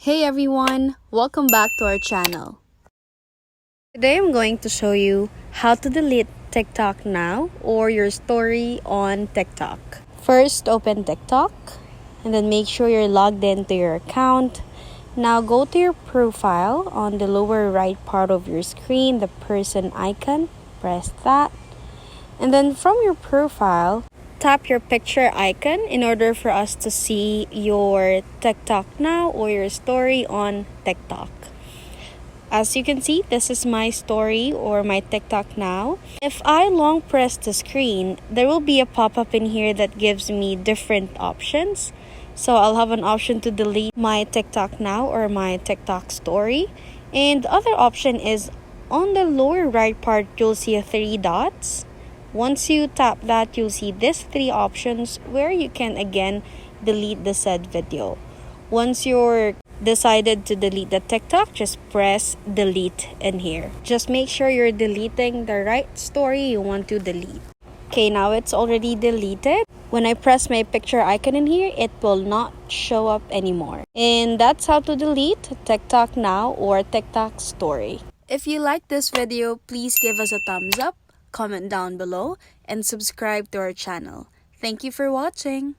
Hey everyone, welcome back to our channel. Today I'm going to show you how to delete TikTok now or your story on TikTok. First, open TikTok and then make sure you're logged into your account. Now go to your profile on the lower right part of your screen, the person icon, press that. And then from your profile, tap your picture icon in order for us to see your TikTok now or your story on TikTok. As you can see, this is my story or my TikTok now. If I long press the screen, there will be a pop-up in here that gives me different options. So I'll have an option to delete my TikTok now or my TikTok story. And the other option is on the lower right part, you'll see 3 dots. Once you tap that, you'll see these 3 options where you can again delete the said video. Once you're decided to delete the TikTok, just press delete in here. Just make sure you're deleting the right story you want to delete. Okay, now it's already deleted. When I press my picture icon in here, it will not show up anymore. And that's how to delete TikTok now or TikTok story. If you like this video, please give us a thumbs up, comment down below, and subscribe to our channel. Thank you for watching.